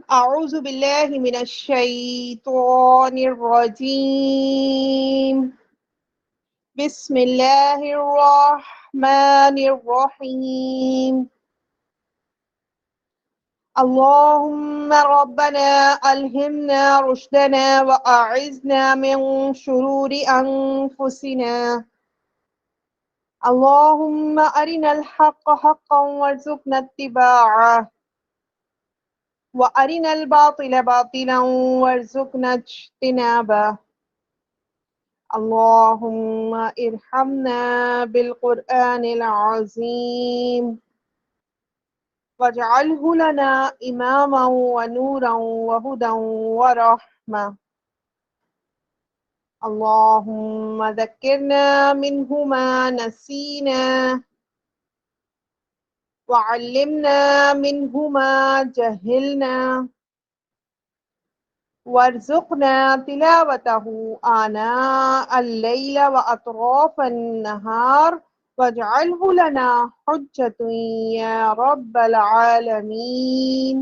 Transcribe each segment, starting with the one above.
أعوذ بالله من الشيطان الرجيم. بسم الله الرحمن الرحيم. اللهم ربنا ألهمنا رشدنا وأعذنا من شرور أنفسنا. اللهم أرنا الحق حقا وارزقنا اتباعه وأرنا الباطل باطلا وارزقنا اجتنابه. اللهم ارحمنا بالقرآن العظيم واجعله لنا إماما ونورا وهدى ورحمة. اللهم ذكرنا منه ما نسينا وعلمنا منه ما جهلنا وارزقنا تلاوته آناء الليل وأطراف النهار واجعله لنا حجة يا رب العالمين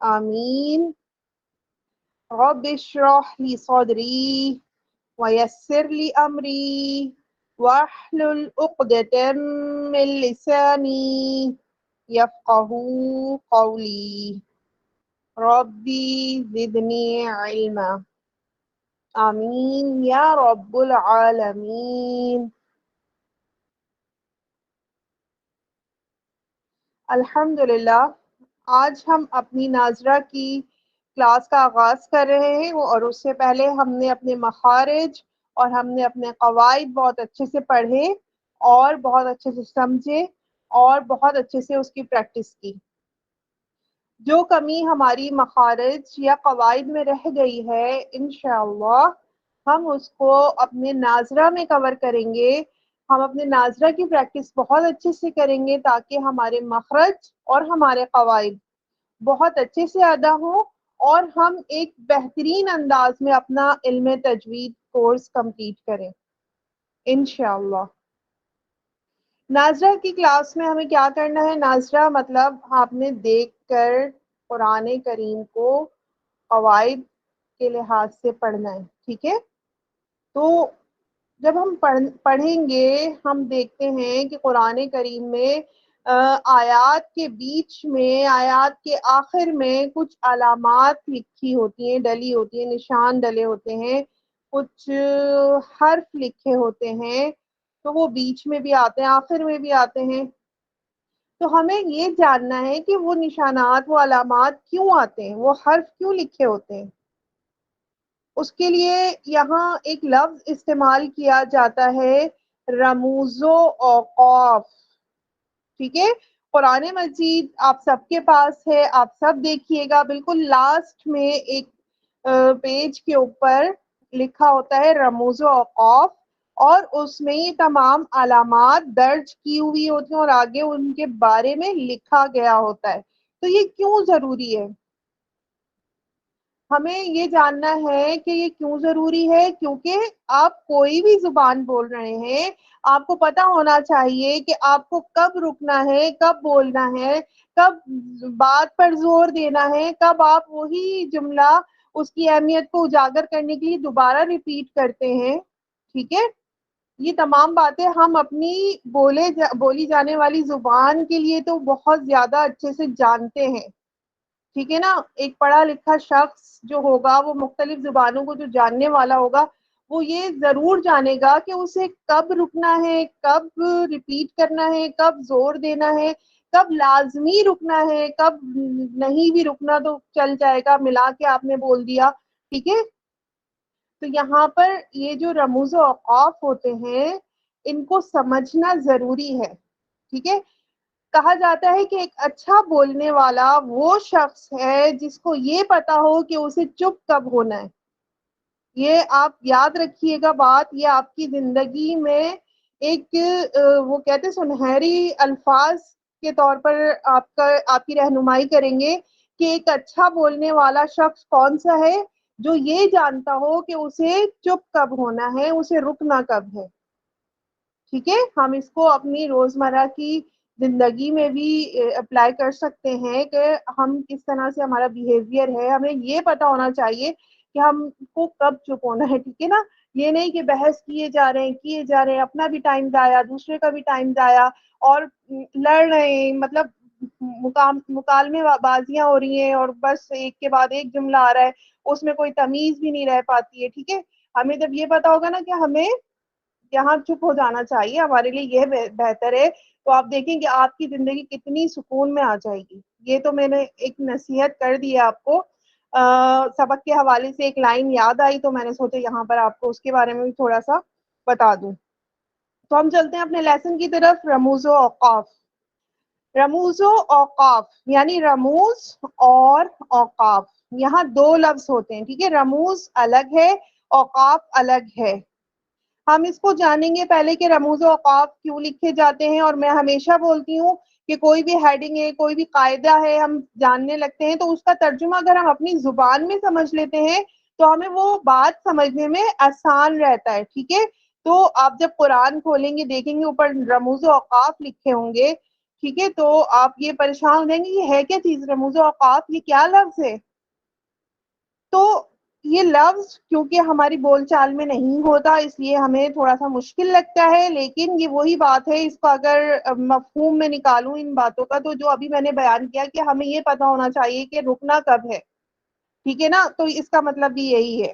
آمين. رب اشرح لي صدري ويسر لي أمري واحلل عقدة من لساني يفقه قولي. ربي زدني علما آمین یا رب العالمین. الحمدللہ آج ہم اپنی ناظرہ کی کلاس کا آغاز کر رہے ہیں اور اس سے پہلے ہم نے اپنے مخارج اور ہم نے اپنے قواعد بہت اچھے سے پڑھے اور بہت اچھے سے سمجھے اور بہت اچھے سے اس کی پریکٹس کی. جو کمی ہماری مخارج یا قواعد میں رہ گئی ہے انشاءاللہ ہم اس کو اپنے ناظرہ میں کور کریں گے. ہم اپنے ناظرہ کی پریکٹس بہت اچھے سے کریں گے تاکہ ہمارے مخرج اور ہمارے قواعد بہت اچھے سے ادا ہوں اور ہم ایک بہترین انداز میں اپنا علم تجوید کورس کمپلیٹ کریں انشاءاللہ. ناظرہ کی کلاس میں ہمیں کیا کرنا ہے؟ ناظرہ مطلب آپ نے دیکھ کر قرآن کریم کو قواعد کے لحاظ سے پڑھنا ہے. ٹھیک ہے، تو جب ہم پڑھیں گے ہم دیکھتے ہیں کہ قرآن کریم میں آیات کے بیچ میں آیات کے آخر میں کچھ علامات لکھی ہوتی ہیں، ڈلی ہوتی ہیں، نشان ڈلے ہوتے ہیں، کچھ حرف لکھے ہوتے ہیں، تو وہ بیچ میں بھی آتے ہیں آخر میں بھی آتے ہیں. تو ہمیں یہ جاننا ہے کہ وہ نشانات وہ علامات کیوں آتے ہیں، وہ حرف کیوں لکھے ہوتے ہیں. اس کے لیے یہاں ایک لفظ استعمال کیا جاتا ہے رموز و اوقاف. ٹھیک ہے، قرآن مجید آپ سب کے پاس ہے، آپ سب دیکھیے گا بالکل لاسٹ میں ایک پیج کے اوپر لکھا ہوتا ہے رموز و اوقاف اور اس میں یہ تمام علامات درج کی ہوئی ہوتی ہیں اور آگے ان کے بارے میں لکھا گیا ہوتا ہے. تو یہ کیوں ضروری ہے؟ ہمیں یہ جاننا ہے کہ یہ کیوں ضروری ہے، کیونکہ آپ کوئی بھی زبان بول رہے ہیں آپ کو پتا ہونا چاہیے کہ آپ کو کب رکنا ہے، کب بولنا ہے، کب بات پر زور دینا ہے، کب آپ وہی جملہ اس کی اہمیت کو اجاگر کرنے کے لیے دوبارہ ریپیٹ کرتے ہیں. ٹھیک ہے، یہ تمام باتیں ہم اپنی بولی جانے والی زبان کے لیے تو بہت زیادہ اچھے سے جانتے ہیں. ٹھیک ہے نا، ایک پڑھا لکھا شخص جو ہوگا وہ مختلف زبانوں کو جو جاننے والا ہوگا وہ یہ ضرور جانے گا کہ اسے کب رکنا ہے، کب ریپیٹ کرنا ہے، کب زور دینا ہے، کب لازمی رکنا ہے، کب نہیں بھی رکنا تو چل جائے گا، ملا کے آپ نے بول دیا. ٹھیک ہے، تو یہاں پر یہ جو رموز و اوقاف ہوتے ہیں ان کو سمجھنا ضروری ہے. ٹھیک ہے، کہا جاتا ہے کہ ایک اچھا بولنے والا وہ شخص ہے جس کو یہ پتا ہو کہ اسے چپ کب ہونا ہے. یہ آپ یاد رکھیے گا بات، یہ آپ کی زندگی میں ایک وہ کہتے سنہری الفاظ کے طور پر آپ کی رہنمائی کریں گے کہ ایک اچھا بولنے والا شخص کون سا ہے، جو یہ جانتا ہو کہ اسے چپ کب ہونا ہے، اسے رکنا کب ہے. ٹھیک ہے، ہم اس کو اپنی روزمرہ کی زندگی میں بھی اپلائی کر سکتے ہیں کہ ہم کس طرح سے ہمارا بیہیویئر ہے. ہمیں یہ پتا ہونا چاہیے کہ ہم کو کب چپ ہونا ہے, ٹھیک ہے نا. یہ نہیں کہ بحث کیے جا رہے ہیں, اپنا بھی ٹائم ضائع, دوسرے کا بھی ٹائم ضائع, اور لڑ رہے ہیں, مطلب مکالمے بازیاں ہو رہی ہیں, اور بس ایک کے بعد ایک جملہ آ رہا ہے, اس میں کوئی تمیز بھی نہیں رہ پاتی ہے. ٹھیک ہے, ہمیں جب یہ پتا ہوگا نا کہ ہمیں یہاں چپ ہو جانا چاہیے, ہمارے لیے یہ بہتر ہے, تو آپ دیکھیں کہ آپ کی زندگی کتنی سکون میں آ جائے گی. یہ تو میں نے ایک نصیحت کر دی ہے آپ کو. سبق کے حوالے سے ایک لائن یاد آئی تو میں نے سوچا یہاں پر آپ کو اس کے بارے میں بھی تھوڑا سا بتا دوں. تو ہم چلتے ہیں اپنے لیسن کی طرف. رموز و اوقاف. رموز و اوقاف یعنی رموز اور اوقاف, یہاں دو لفظ ہوتے ہیں. ٹھیک ہے, رموز الگ ہے, اوقاف الگ ہے. ہم اس کو جانیں گے پہلے کہ رموز و اوقاف کیوں لکھے جاتے ہیں. اور میں ہمیشہ بولتی ہوں کہ کوئی بھی ہیڈنگ ہے, کوئی بھی قاعدہ ہے, ہم جاننے لگتے ہیں تو اس کا ترجمہ اگر ہم اپنی زبان میں سمجھ لیتے ہیں تو ہمیں وہ بات سمجھنے میں آسان رہتا ہے. ٹھیک ہے, تو آپ جب قرآن کھولیں گے دیکھیں گے اوپر رموز و اوقاف لکھے ہوں گے, ٹھیک ہے, تو آپ یہ پریشان ہو جائیں گے یہ ہے کیا چیز رموز و اوقاف, یہ کیا لفظ ہے. تو یہ لفظ کیونکہ ہماری بول چال میں نہیں ہوتا اس لیے ہمیں تھوڑا سا مشکل لگتا ہے, لیکن یہ وہی بات ہے, اس کو اگر مفہوم میں نکالوں ان باتوں کا تو جو ابھی میں نے بیان کیا کہ ہمیں یہ پتا ہونا چاہیے کہ رکنا کب ہے. ٹھیک ہے نا, تو اس کا مطلب بھی یہی ہے.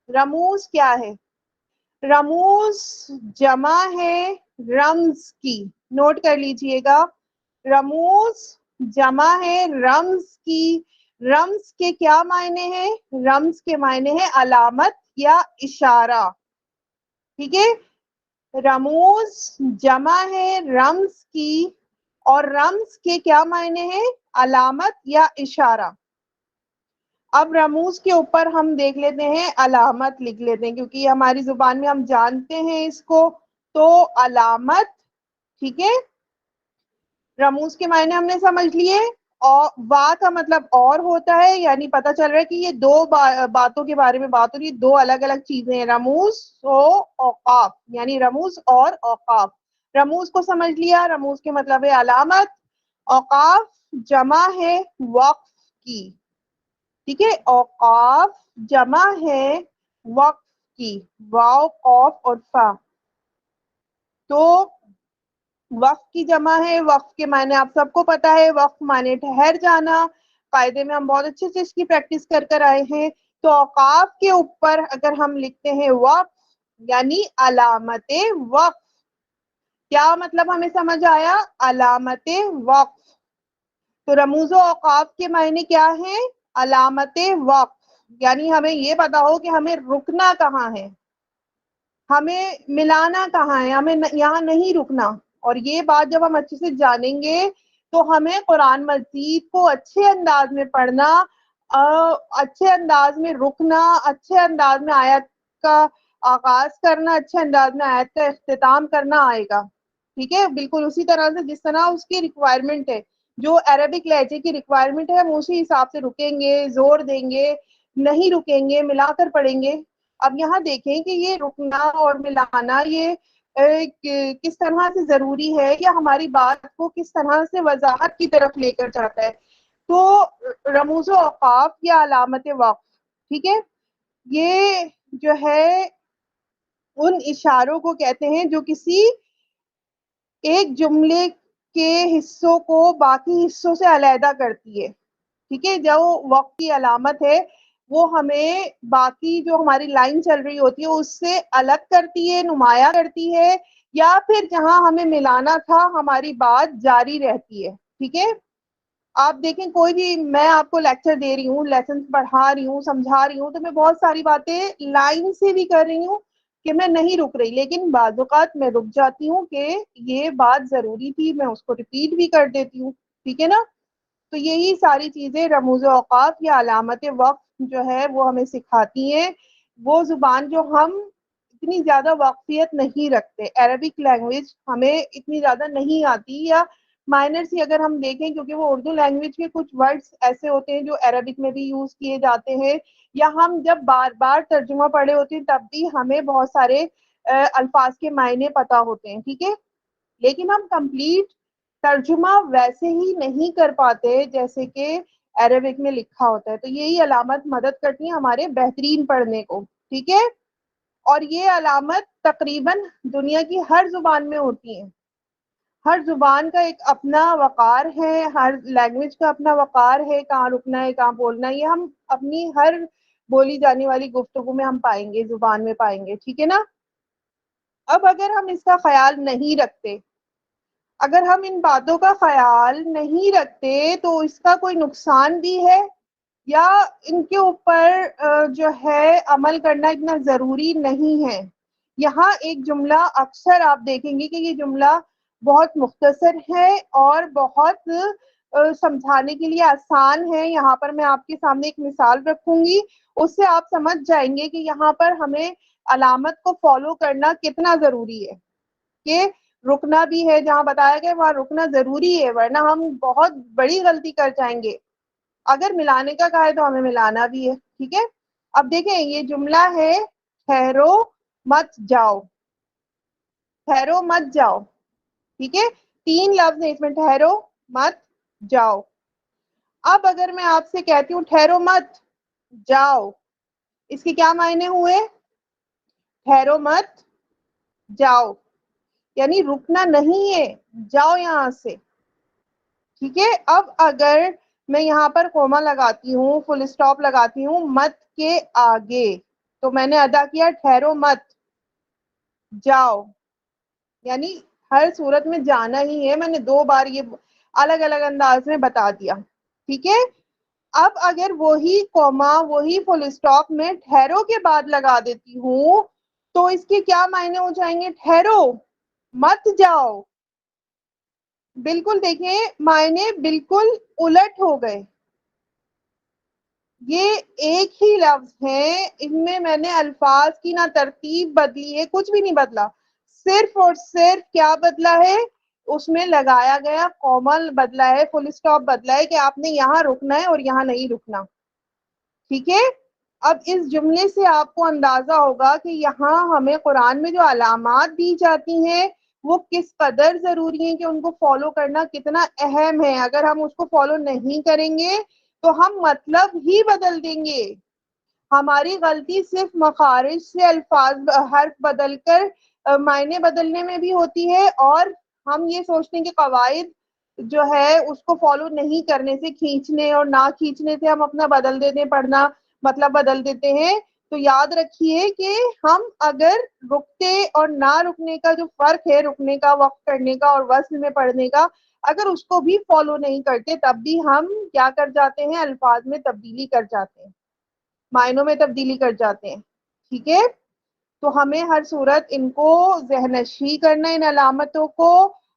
رموز کیا ہے؟ رموز جمع ہے رمز کی, نوٹ کر لیجئے گا. رموز جمع ہے رمز کی. رمز کے کیا معنی ہیں؟ رمز کے معنی ہے علامت یا اشارہ. ٹھیک ہے, رموز جمع ہے رمز کی, اور رمز کے کیا معنی ہے؟ علامت یا اشارہ. اب رموز کے اوپر ہم دیکھ لیتے ہیں, علامت لکھ لیتے ہیں کیونکہ یہ ہماری زبان میں ہم جانتے ہیں اس کو. تو علامت, ٹھیک ہے, رموز کے معنی ہم نے سمجھ لیے. اور وا کا مطلب اور ہوتا ہے, یعنی پتہ چل رہا ہے کہ یہ دو باتوں کے بارے میں بات ہو رہی ہے, دو الگ الگ چیزیں ہیں, رموز و اوقاف, یعنی رموز اور اوقاف. رموز کو سمجھ لیا, رموز کے مطلب ہے علامت. اوقاف جمع ہے وقف کی. ٹھیک ہے, اوقاف جمع ہے وقف کی, واو قوف اور فا. تو وقف کی جمع ہے, وقف کے معنی آپ سب کو پتا ہے, وقف معنی ٹھہر جانا. قاعدے میں ہم بہت اچھے سے اس کی پریکٹس کر کر آئے ہیں. تو اوقاف کے اوپر اگر ہم لکھتے ہیں وقف یعنی علامت وقف, کیا مطلب ہمیں سمجھ آیا؟ علامت وقف. تو رموز و اوقاف کے معنی کیا ہیں؟ علامت وقف, یعنی ہمیں یہ پتا ہو کہ ہمیں رکنا کہاں ہے, ہمیں ملانا کہاں ہے, ہمیں یہاں نہیں رکنا. اور یہ بات جب ہم اچھے سے جانیں گے تو ہمیں قرآن مجید کو اچھے انداز میں پڑھنا, اچھے انداز میں رکنا, اچھے انداز میں آیت کا آغاز کرنا, اچھے انداز میں آیت کا اختتام کرنا آئے گا. ٹھیک ہے, بالکل اسی طرح سے جس طرح اس کی ریکوائرمنٹ ہے, جو عربک لہجے کی ریکوائرمنٹ ہے, ہم اسی حساب سے رکیں گے, زور دیں گے, نہیں رکیں گے, ملا کر پڑھیں گے. اب یہاں دیکھیں کہ یہ رکنا اور ملانا یہ کس طرح سے ضروری ہے, یا ہماری بات کو کس طرح سے وضاحت کی طرف لے کر جاتا ہے. تو رموز و اوقاف یا علامت وقف, ٹھیک ہے, یہ جو ہے ان اشاروں کو کہتے ہیں جو کسی ایک جملے کے حصوں کو باقی حصوں سے علیحدہ کرتی ہے. ٹھیک ہے, جو وقت کی علامت ہے وہ ہمیں باقی جو ہماری لائن چل رہی ہوتی ہے اس سے الگ کرتی ہے, نمایاں کرتی ہے, یا پھر جہاں ہمیں ملانا تھا ہماری بات جاری رہتی ہے. ٹھیک ہے, آپ دیکھیں کوئی بھی, میں آپ کو لیکچر دے رہی ہوں, لیسن پڑھا رہی ہوں, سمجھا رہی ہوں, تو میں بہت ساری باتیں لائن سے بھی کر رہی ہوں کہ میں نہیں رک رہی, لیکن بعض اوقات میں رک جاتی ہوں کہ یہ بات ضروری تھی, میں اس کو ریپیٹ بھی کر دیتی ہوں. ٹھیک ہے نا, تو یہی ساری چیزیں رموز اوقاف یا علامت وقف جو ہے وہ ہمیں سکھاتی ہیں. وہ زبان جو ہم اتنی زیادہ واقفیت نہیں رکھتے, عربک لینگویج ہمیں اتنی زیادہ نہیں آتی, یا مائنر سی اگر ہم دیکھیں, کیونکہ وہ اردو لینگویج کے کچھ ورڈز ایسے ہوتے ہیں جو عربک میں بھی یوز کیے جاتے ہیں, یا ہم جب بار بار ترجمہ پڑھے ہوتے ہیں تب بھی ہمیں بہت سارے الفاظ کے معنی پتا ہوتے ہیں. ٹھیک ہے, لیکن ہم کمپلیٹ ترجمہ ویسے ہی نہیں کر پاتے جیسے کہ عربک میں لکھا ہوتا ہے. تو یہی علامت مدد کرتی ہے ہمارے بہترین پڑھنے کو. ٹھیک ہے. اور یہ علامت تقریباً دنیا کی ہر زبان میں ہوتی ہے. ہر زبان کا ایک اپنا وقار ہے, ہر لینگویج کا اپنا وقار ہے, کہاں رکنا ہے کہاں بولنا ہے, یہ ہم اپنی ہر بولی جانے والی گفتگو میں ہم پائیں گے, زبان میں پائیں گے. ٹھیک ہے نا. اب اگر ہم اس کا خیال نہیں رکھتے, اگر ہم ان باتوں کا خیال نہیں رکھتے تو اس کا کوئی نقصان بھی ہے یا ان کے اوپر جو ہے عمل کرنا اتنا ضروری نہیں ہے. یہاں ایک جملہ اکثر آپ دیکھیں گے کہ یہ جملہ بہت مختصر ہے اور بہت سمجھانے کے لیے آسان ہے. یہاں پر میں آپ کے سامنے ایک مثال رکھوں گی, اس سے آپ سمجھ جائیں گے کہ یہاں پر ہمیں علامت کو فالو کرنا کتنا ضروری ہے, کہ رکنا بھی ہے جہاں بتایا گیا وہاں رکنا ضروری ہے, ورنہ ہم بہت بڑی غلطی کر جائیں گے. اگر ملانے کا کہا ہے تو ہمیں ملانا بھی ہے. ٹھیک ہے. اب دیکھیں یہ جملہ ہے ٹھہرو مت جاؤ. ٹھہرو مت جاؤ. ٹھیک ہے. 3 لفظ ہیں اس میں, ٹھہرو مت جاؤ. اب اگر میں آپ سے کہتی ہوں ٹھہرو مت جاؤ, اس کے کیا معنی ہوئے؟ ٹھہرو مت جاؤ یعنی رکنا نہیں ہے, جاؤ یہاں سے. ٹھیک ہے. اب اگر میں یہاں پر کوما لگاتی ہوں, فل اسٹاپ لگاتی ہوں مت کے آگے, تو میں نے ادا کیا ٹھہرو مت جاؤ, یعنی ہر صورت میں جانا ہی ہے. میں نے 2 بار یہ الگ الگ انداز میں بتا دیا. ٹھیک ہے. اب اگر وہی کوما وہی فل اسٹاپ میں ٹھہرو کے بعد لگا دیتی ہوں تو اس کے کیا معنی ہو جائیں گے؟ ٹھہرو مت جاؤ. بالکل دیکھیں معنی بالکل الٹ ہو گئے. یہ ایک ہی لفظ ہے, ان میں نے الفاظ کی نہ ترتیب بدلی ہے, کچھ بھی نہیں بدلا. صرف اور صرف کیا بدلا ہے؟ اس میں لگایا گیا کوما بدلا ہے, فل اسٹاپ بدلا ہے کہ آپ نے یہاں رکنا ہے اور یہاں نہیں رکنا. ٹھیک ہے. اب اس جملے سے آپ کو اندازہ ہوگا کہ یہاں ہمیں قرآن میں جو علامات دی جاتی ہیں وہ کس قدر ضروری ہیں, کہ ان کو فالو کرنا کتنا اہم ہے. اگر ہم اس کو فالو نہیں کریں گے تو ہم مطلب ہی بدل دیں گے. ہماری غلطی صرف مخارج سے الفاظ حرف بدل کر معنی بدلنے میں بھی ہوتی ہے, اور ہم یہ سوچتے ہیں کہ قواعد جو ہے اس کو فالو نہیں کرنے سے, کھینچنے اور نہ کھینچنے سے ہم اپنا بدل دیتے ہیں, پڑھنا مطلب بدل دیتے ہیں. تو یاد رکھیے کہ ہم اگر رکتے اور نہ رکنے کا جو فرق ہے, رکنے کا, وقف کرنے کا اور وصل میں پڑھنے کا, اگر اس کو بھی فالو نہیں کرتے تب بھی ہم کیا کر جاتے ہیں؟ الفاظ میں تبدیلی کر جاتے ہیں, معنوں میں تبدیلی کر جاتے ہیں. ٹھیک ہے. تو ہمیں ہر صورت ان کو ذہن نشین کرنا, ان علامتوں کو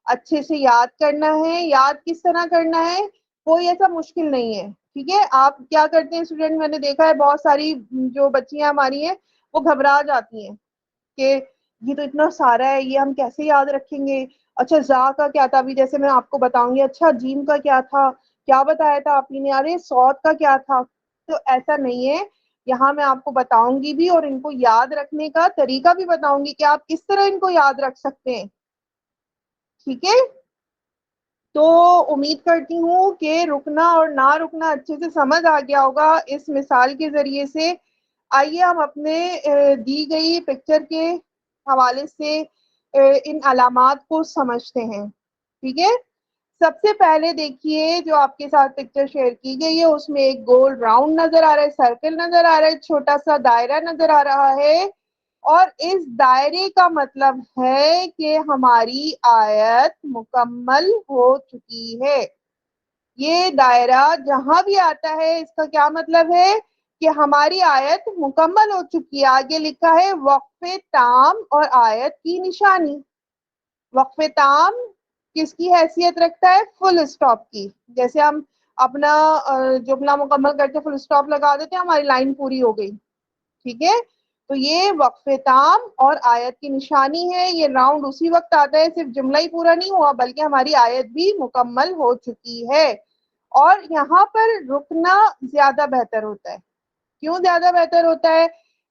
اچھے سے یاد کرنا ہے. یاد کس طرح کرنا ہے؟ کوئی ایسا مشکل نہیں ہے. ٹھیک ہے. آپ کیا کرتے ہیں اسٹوڈنٹ, میں نے دیکھا ہے بہت ساری جو بچیاں ہماری ہیں وہ گھبرا جاتی ہیں کہ یہ تو اتنا سارا ہے, یہ ہم کیسے یاد رکھیں گے. اچھا زا کا کیا تھا, ابھی جیسے میں آپ کو بتاؤں گی. اچھا جیم کا کیا تھا, کیا بتایا تھا آپ نے, ارے صاد کا کیا تھا. تو ایسا نہیں ہے. یہاں میں آپ کو بتاؤں گی بھی اور ان کو یاد رکھنے کا طریقہ بھی بتاؤں گی کہ آپ کس طرح ان کو یاد رکھ سکتے ہیں. ٹھیک ہے. تو امید کرتی ہوں کہ رکنا اور نہ رکنا اچھے سے سمجھ آ گیا ہوگا اس مثال کے ذریعے سے. آئیے ہم اپنے دی گئی پکچر کے حوالے سے ان علامات کو سمجھتے ہیں. ٹھیک ہے. سب سے پہلے دیکھیے جو آپ کے ساتھ پکچر شیئر کی گئی ہے اس میں ایک گول راؤنڈ نظر آ رہا ہے, سرکل نظر آ رہا ہے, چھوٹا سا دائرہ نظر آ رہا ہے, اور اس دائرے کا مطلب ہے کہ ہماری آیت مکمل ہو چکی ہے. یہ دائرہ جہاں بھی آتا ہے اس کا کیا مطلب ہے؟ کہ ہماری آیت مکمل ہو چکی ہے. آگے لکھا ہے وقف تام اور آیت کی نشانی. وقف تام کس کی حیثیت رکھتا ہے؟ فل اسٹاپ کی. جیسے ہم اپنا جملہ مکمل کرتے فل اسٹاپ لگا دیتے ہیں, ہماری لائن پوری ہو گئی. ٹھیک ہے. تو یہ وقف تام اور آیت کی نشانی ہے. یہ راؤنڈ اسی وقت آتا ہے, صرف جملہ ہی پورا نہیں ہوا بلکہ ہماری آیت بھی مکمل ہو چکی ہے. اور یہاں پر رکنا زیادہ بہتر ہوتا ہے. کیوں زیادہ بہتر ہوتا ہے؟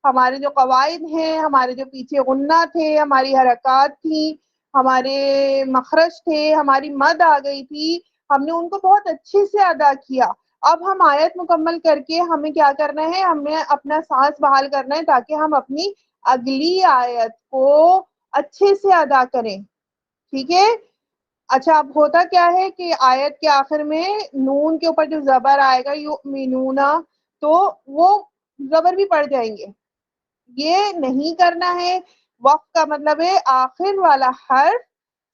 ہمارے جو قواعد ہیں, ہمارے جو پیچھے غنہ تھے, ہماری حرکات تھیں, ہمارے مخرج تھے، ہماری مد آ گئی تھی، ہم نے ان کو بہت اچھے سے ادا کیا. اب ہم آیت مکمل کر کے ہمیں کیا کرنا ہے، ہمیں اپنا سانس بحال کرنا ہے تاکہ ہم اپنی اگلی آیت کو اچھے سے ادا کریں. ٹھیک ہے. اچھا اب ہوتا کیا ہے کہ آیت کے آخر میں نون کے اوپر جو زبر آئے گا یؤمنون، تو وہ زبر بھی پڑ جائیں گے. یہ نہیں کرنا ہے. وقف کا مطلب ہے آخر والا حرف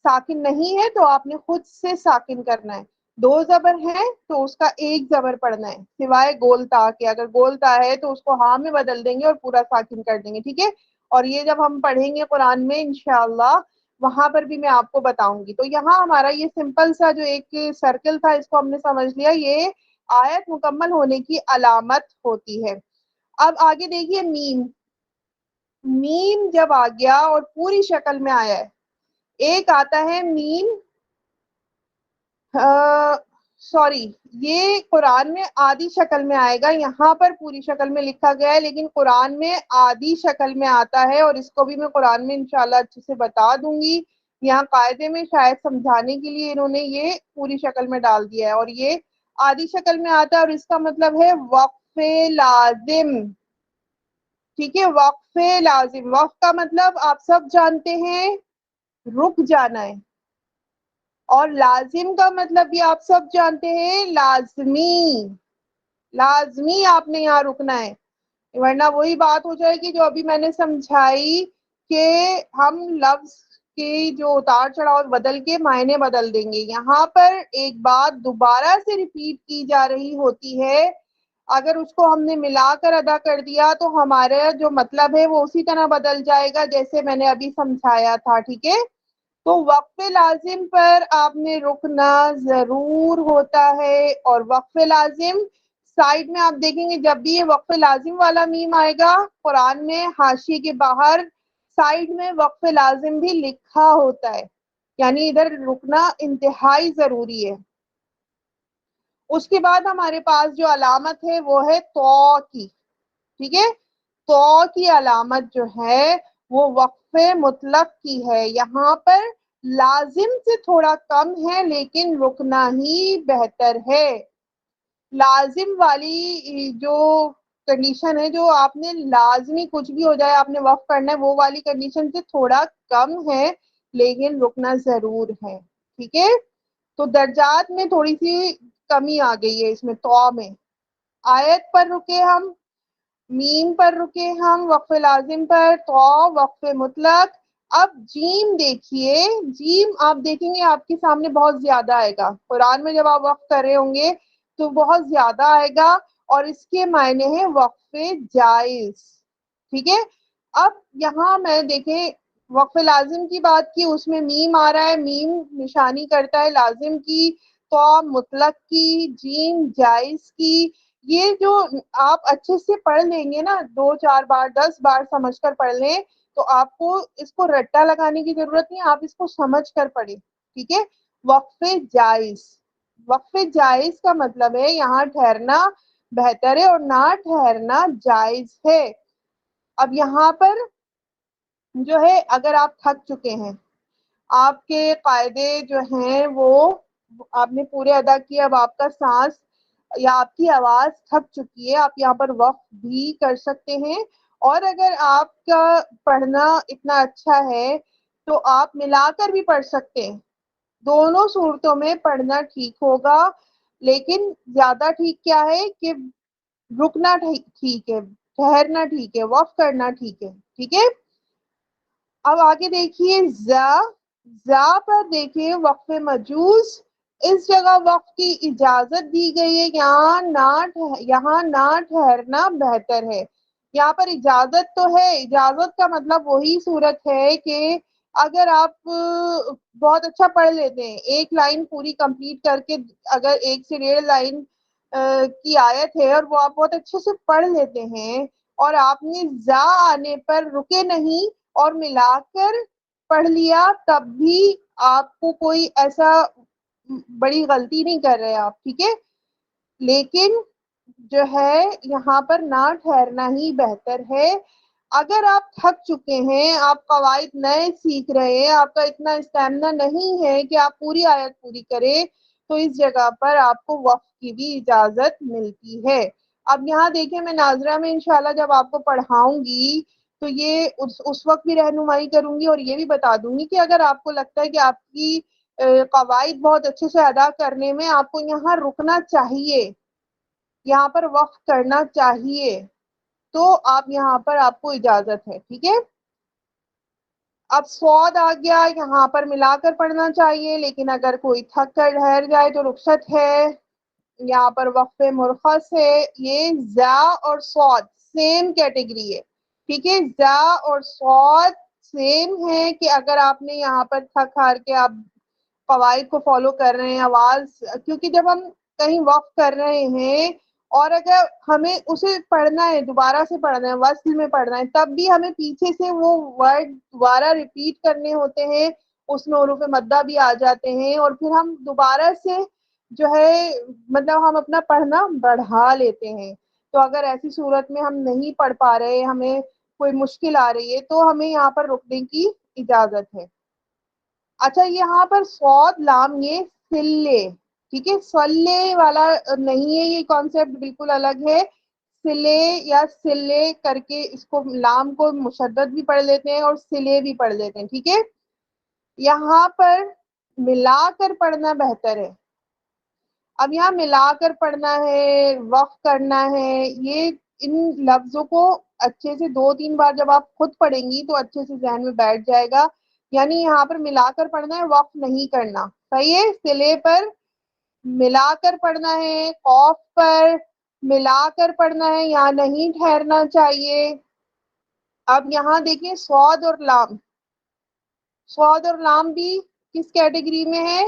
ساکن نہیں ہے تو آپ نے خود سے ساکن کرنا ہے. دو زبر ہیں تو اس کا ایک زبر پڑھنا ہے، سوائے گول تا کے. اگر گول تا ہے تو اس کو ہاں میں بدل دیں گے اور پورا ساکن کر دیں گے. ٹھیک ہے. اور یہ جب ہم پڑھیں گے قرآن میں انشاءاللہ وہاں پر بھی میں آپ کو بتاؤں گی. تو یہاں ہمارا یہ سمپل سا جو ایک سرکل تھا اس کو ہم نے سمجھ لیا، یہ آیت مکمل ہونے کی علامت ہوتی ہے. اب آگے دیکھیے میم. میم جب آ گیا اور پوری شکل میں آیا ہے، ایک آتا ہے میم سوری یہ قرآن میں آدھی شکل میں آئے گا، یہاں پر پوری شکل میں لکھا گیا ہے لیکن قرآن میں آدھی شکل میں آتا ہے، اور اس کو بھی میں قرآن میں انشاءاللہ اچھے سے بتا دوں گی. یہاں قاعدے میں شاید سمجھانے کے لیے انہوں نے یہ پوری شکل میں ڈال دیا ہے، اور یہ آدھی شکل میں آتا ہے اور اس کا مطلب ہے وقف لازم. ٹھیک ہے. وقف لازم. وقف کا مطلب آپ سب جانتے ہیں رک جانا ہے، اور لازم کا مطلب بھی آپ سب جانتے ہیں لازمی. لازمی آپ نے یہاں رکنا ہے، ورنہ وہی بات ہو جائے گی جو ابھی میں نے سمجھائی کہ ہم لفظ کی جو اتار چڑھاؤ بدل کے معنی بدل دیں گے. یہاں پر ایک بات دوبارہ سے ریپیٹ کی جا رہی ہوتی ہے، اگر اس کو ہم نے ملا کر ادا کر دیا تو ہمارا جو مطلب ہے وہ اسی طرح بدل جائے گا جیسے میں نے ابھی سمجھایا تھا. ٹھیک ہے. تو وقف لازم پر آپ نے رکنا ضرور ہوتا ہے، اور وقف لازم سائڈ میں آپ دیکھیں گے جب بھی یہ وقف لازم والا میم آئے گا قرآن میں حاشیے کے باہر سائڈ میں وقف لازم بھی لکھا ہوتا ہے، یعنی ادھر رکنا انتہائی ضروری ہے. اس کے بعد ہمارے پاس جو علامت ہے وہ ہے تو کی. ٹھیک ہے. تو کی علامت جو ہے وہ وقف مطلق کی ہے. یہاں پر لازم سے تھوڑا کم ہے لیکن رکنا ہی بہتر ہے. لازم والی جو کنڈیشن ہے، جو آپ نے لازمی کچھ بھی ہو جائے آپ نے وقف کرنا ہے، وہ والی کنڈیشن سے تھوڑا کم ہے لیکن رکنا ضرور ہے. ٹھیک ہے. تو درجات میں تھوڑی سی کمی آ گئی ہے اس میں. تو میں آیت پر رکے ہم، میم پر رکے ہم، وقف لازم پر، تو وقف مطلق. اب جیم دیکھیے. جیم آپ دیکھیں گے آپ کے سامنے بہت زیادہ آئے گا قرآن میں، جب آپ وقف کر رہے ہوں گے تو بہت زیادہ آئے گا، اور اس کے معنی ہے وقف جائز. ٹھیک ہے. اب یہاں میں دیکھیں وقف لازم کی بات کی، اس میں میم آ رہا ہے، میم نشانی کرتا ہے لازم کی، تو مطلق کی، جیم جائز کی. یہ جو آپ اچھے سے پڑھ لیں گے نا، 2 4 بار 10 بار سمجھ کر پڑھ لیں تو آپ کو اس کو رٹا لگانے کی ضرورت نہیں، آپ اس کو سمجھ کر پڑھیں. ٹھیک ہے. وقف جائز. وقف جائز کا مطلب ہے یہاں ٹھہرنا بہتر ہے اور نہ ٹھہرنا جائز ہے. اب یہاں پر جو ہے اگر آپ تھک چکے ہیں، آپ کے قاعدے جو ہیں وہ آپ نے پورے ادا کیے، اب آپ کا سانس یا آپ کی آواز تھک چکی ہے، آپ یہاں پر وقف بھی کر سکتے ہیں. اور اگر آپ کا پڑھنا اتنا اچھا ہے تو آپ ملا کر بھی پڑھ سکتے ہیں. دونوں صورتوں میں پڑھنا ٹھیک ہوگا، لیکن زیادہ ٹھیک کیا ہے کہ رکنا ٹھیک ہے، ٹھہرنا ٹھیک ہے، وقف کرنا ٹھیک ہے. ٹھیک ہے. اب آگے دیکھیے زا. زا پر دیکھیے وقف مجوز. اس جگہ وقف کی اجازت دی گئی ہے، یہاں نہ ٹھہرنا بہتر ہے. یہاں پر اجازت تو ہے، اجازت کا مطلب وہی صورت ہے کہ اگر آپ بہت اچھا پڑھ لیتے ہیں، ایک لائن پوری کمپلیٹ کر کے، اگر 1 سے 1.5 لائن کی آیت ہے اور وہ آپ بہت اچھے سے پڑھ لیتے ہیں اور آپ نے زا آنے پر رکے نہیں اور ملا کر پڑھ لیا، تب بھی آپ کو کوئی ایسا بڑی غلطی نہیں کر رہے آپ. ٹھیک ہے. لیکن جو ہے یہاں پر نہ ٹھہرنا ہی بہتر ہے. اگر آپ تھک چکے ہیں، آپ قواعد نئے سیکھ رہے ہیں، آپ کا اتنا اسٹیمنا نہیں ہے کہ آپ پوری آیت پوری کریں، تو اس جگہ پر آپ کو وقف کی بھی اجازت ملتی ہے۔ اب یہاں دیکھیں، میں ناظرہ میں انشاءاللہ جب آپ کو پڑھاؤں گی تو یہ اس وقت بھی رہنمائی کروں گی اور یہ بھی بتا دوں گی کہ اگر آپ کو لگتا ہے کہ آپ کی قواعد بہت اچھے سے ادا کرنے میں آپ کو یہاں رکنا چاہیے، یہاں پر وقف کرنا چاہیے، تو آپ یہاں پر آپ کو اجازت ہے، ٹھیک ہے۔ اب سواد آ گیا، یہاں پر ملا کر پڑھنا چاہیے، لیکن اگر کوئی تھک کر ٹھہر جائے تو رخصت ہے۔ یہاں پر وقف مرخص ہے، یہ زا اور سواد سیم کیٹیگری ہے، ٹھیک ہے۔ زا اور سواد سیم ہے کہ اگر آپ نے یہاں پر تھک ہار کے آپ قواعد کو فالو کر رہے ہیں، آواز، کیونکہ جب ہم کہیں وقف کر رہے ہیں اور اگر ہمیں اسے پڑھنا ہے، دوبارہ سے پڑھنا ہے، وصل میں پڑھنا ہے، تب بھی ہمیں پیچھے سے وہ ورڈ دوبارہ ریپیٹ کرنے ہوتے ہیں، اس میں حروف مدہ بھی آ جاتے ہیں، اور پھر ہم دوبارہ سے جو ہے مطلب ہم اپنا پڑھنا بڑھا لیتے ہیں۔ تو اگر ایسی صورت میں ہم نہیں پڑھ پا رہے، ہمیں کوئی مشکل آ رہی ہے، تو ہمیں یہاں پر رکنے کی اجازت ہے۔ اچھا، یہاں پر صاد لام یہ سلے، ٹھیک ہے، سلے والا نہیں ہے، یہ کانسیپٹ بالکل الگ ہے۔ سلے یا سلے کر کے اس کو لام کو مشدد بھی پڑھ لیتے ہیں اور سلے بھی پڑھ لیتے ہیں، ٹھیک ہے۔ یہاں پر ملا کر پڑھنا بہتر ہے۔ اب یہاں ملا کر پڑھنا ہے، وقف کرنا ہے، یہ ان لفظوں کو اچھے سے 2-3 بار جب آپ خود پڑھیں گی تو اچھے سے ذہن میں بیٹھ جائے گا۔ یعنی یہاں پر ملا کر پڑھنا ہے، وقف نہیں کرنا، صحیح ہے۔ سلے پر ملا کر پڑھنا ہے، قوف پر ملا کر پڑھنا ہے، یہاں نہیں ٹھہرنا چاہیے۔ اب یہاں دیکھیں صاد اور لام، صاد اور لام بھی کس کیٹیگری میں ہے؟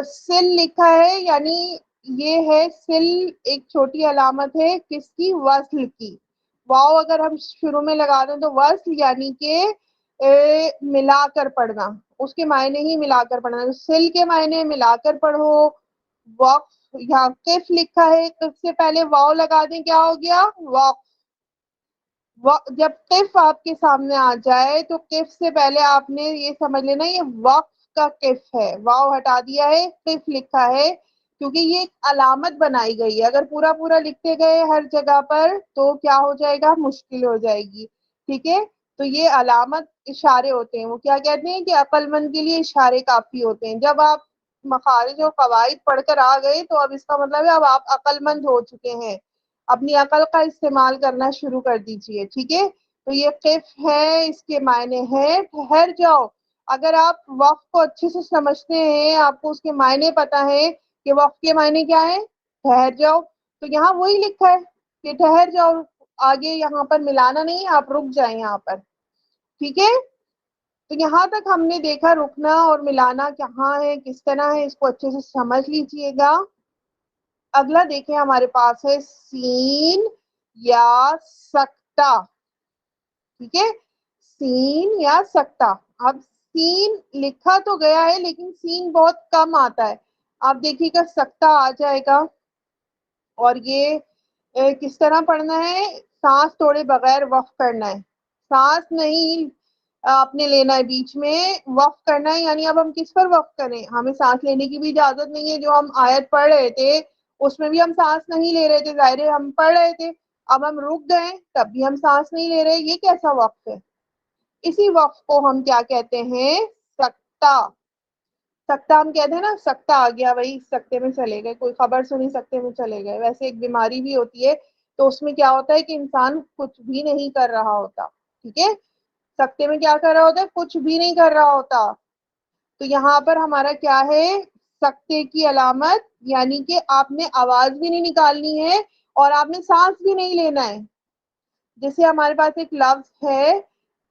سل لکھا ہے، یعنی یہ ہے سل ایک چھوٹی علامت ہے کس کی؟ وصل کی۔ واو اگر ہم شروع میں لگا دیں تو وصل، یعنی کہ ملا کر پڑھنا، اس کے معنی ہی ملا کر پڑھنا۔ سل کے معنی ملا کر پڑھو۔ وقف، یہاں قف لکھا ہے، قف سے پہلے واو لگا دیں، کیا ہو گیا؟ وقف۔ جب قف آپ کے سامنے آ جائے تو قف سے پہلے آپ نے یہ سمجھ لینا یہ وقف کا قف ہے، واو ہٹا دیا ہے، قف لکھا ہے، کیونکہ یہ ایک علامت بنائی گئی ہے۔ اگر پورا پورا لکھتے گئے ہر جگہ پر تو کیا ہو جائے گا؟ مشکل ہو جائے گی، ٹھیک ہے۔ تو یہ علامت اشارے ہوتے ہیں، وہ کیا کہتے ہیں کہ عقل مند کے لیے اشارے کافی ہوتے ہیں۔ جب آپ مخارج اور قواعد پڑھ کر آ گئے تو اب اس کا مطلب ہے اب آپ عقل مند ہو چکے ہیں، اپنی عقل کا استعمال کرنا شروع کر دیجئے، ٹھیک ہے۔ تو یہ قف ہے، اس کے معنی ہے ٹھہر جاؤ۔ اگر آپ وقف کو اچھے سے سمجھتے ہیں، آپ کو اس کے معنی پتا ہے کہ وقف کے معنی کیا ہے؟ ٹھہر جاؤ، تو یہاں وہی لکھا ہے کہ ٹھہر جاؤ، آگے یہاں پر ملانا نہیں، آپ رک جائیں یہاں پر، ٹھیک ہے۔ تو یہاں تک ہم نے دیکھا رکنا اور ملانا کہاں ہے، کس طرح ہے، اس کو اچھے سے سمجھ لیجئے گا۔ اگلا دیکھیں ہمارے پاس ہے سین یا سکتہ، ٹھیک ہے، سین یا سکتہ۔ اب سین لکھا تو گیا ہے لیکن سین بہت کم آتا ہے، آپ دیکھیے گا سکتہ آ جائے گا، اور یہ کس طرح پڑھنا ہے؟ سانس توڑے بغیر وقف کرنا ہے، سانس نہیں آپ نے لینا ہے، بیچ میں وقف کرنا ہے۔ یعنی اب ہم کس پر وقف کریں؟ ہمیں سانس لینے کی بھی اجازت نہیں ہے، جو ہم آیت پڑھ رہے تھے اس میں بھی ہم سانس نہیں لے رہے تھے، ظاہر ہے ہم پڑھ رہے تھے، اب ہم رک گئے تب بھی ہم سانس نہیں لے رہے، یہ کیسا وقف ہے؟ اسی وقف کو ہم کیا کہتے ہیں؟ سکتہ۔ سکتہ ہم کہتے ہیں نا، سکتہ آ گیا، وہی سکتے میں چلے گئے، کوئی خبر سنی سکتے میں چلے گئے، ویسے ایک بیماری بھی ہوتی ہے، تو اس میں کیا ہوتا ہے کہ انسان کچھ بھی نہیں کر رہا ہوتا، ٹھیک ہے۔ سکتے میں کیا کر رہا ہوتا ہے؟ کچھ بھی نہیں کر رہا ہوتا۔ تو یہاں پر ہمارا کیا ہے؟ سکتے کی علامت، یعنی کہ آپ نے آواز بھی نہیں نکالنی ہے اور آپ نے سانس بھی نہیں لینا ہے۔ جیسے ہمارے پاس ایک لفظ ہے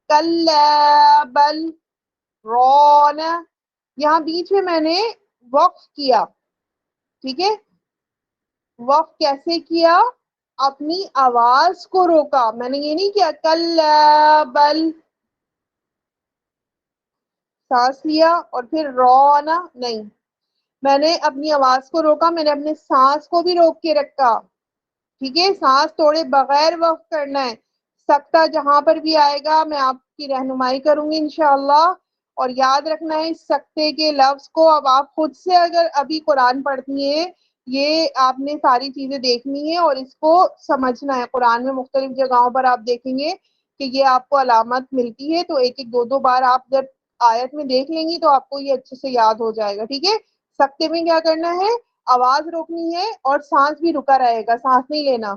کلا بل رون، یہاں بیچ میں نے وقف کیا، ٹھیک ہے۔ وقف کیسے کیا؟ اپنی آواز کو روکا، میں نے یہ نہیں کیا کلا بل، سانس لیا اور پھر رونا، نہیں، میں نے اپنی آواز کو روکا، میں نے اپنے سانس کو بھی روک کے رکھا، ٹھیک ہے۔ سانس توڑے بغیر وقف کرنا ہے، سکتہ جہاں پر بھی آئے گا میں آپ کی رہنمائی کروں گی انشاءاللہ. اور یاد رکھنا ہے اس سکتے کے لفظ کو. اب آپ خود سے اگر ابھی قرآن پڑھتی ہیں، یہ آپ نے ساری چیزیں دیکھنی ہے اور اس کو سمجھنا ہے. قرآن میں مختلف جگہوں پر آپ دیکھیں گے کہ یہ آپ کو علامت ملتی ہے، تو ایک ایک دو دو بار آپ جب آیت میں دیکھ لیں گی تو آپ کو یہ اچھے سے یاد ہو جائے گا. ٹھیک ہے، سکتے میں کیا کرنا ہے، آواز روکنی ہے اور سانس بھی رکا رہے گا، سانس نہیں لینا.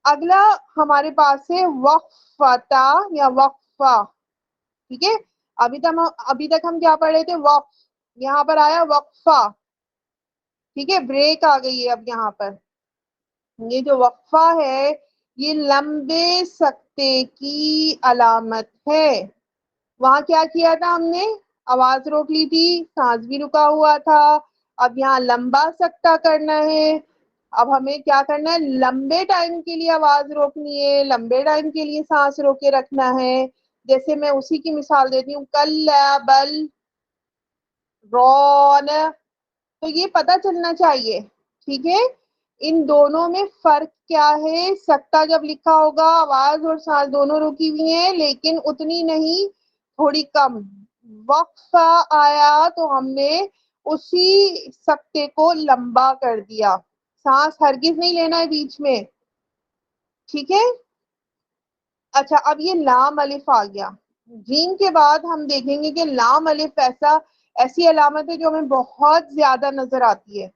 اگلا ہمارے پاس ہے وقفتا یا وقفہ. ٹھیک ہے، ابھی تک ہم کیا پڑھ رہے تھے، وقف. یہاں پر آیا وقفہ. ٹھیک ہے، بریک آ گئی ہے اب یہاں پر. یہ جو وقفہ ہے یہ لمبے سکتے کی علامت ہے. وہاں کیا کیا تھا ہم نے، آواز روک لی تھی، سانس بھی رکا ہوا تھا. اب یہاں لمبا سکتہ کرنا ہے. اب ہمیں کیا کرنا ہے، لمبے ٹائم کے لیے آواز روکنی ہے، لمبے ٹائم کے لیے سانس روکے رکھنا ہے. جیسے میں اسی کی مثال دیتی ہوں، کلا بل رون. تو یہ پتہ چلنا چاہیے. ٹھیک ہے، ان دونوں میں فرق کیا ہے. سکتہ جب لکھا ہوگا آواز اور سانس دونوں رکی ہوئی ہیں لیکن اتنی نہیں، تھوڑی کم. وقفہ آیا تو ہم نے اسی سکتے کو لمبا کر دیا. سانس ہرگز نہیں لینا ہے بیچ میں. ٹھیک ہے، اچھا اب یہ لام الف آ گیا. جیم کے بعد ہم دیکھیں گے کہ لام الف ایسی علامت ہے جو ہمیں بہت زیادہ نظر آتی ہے.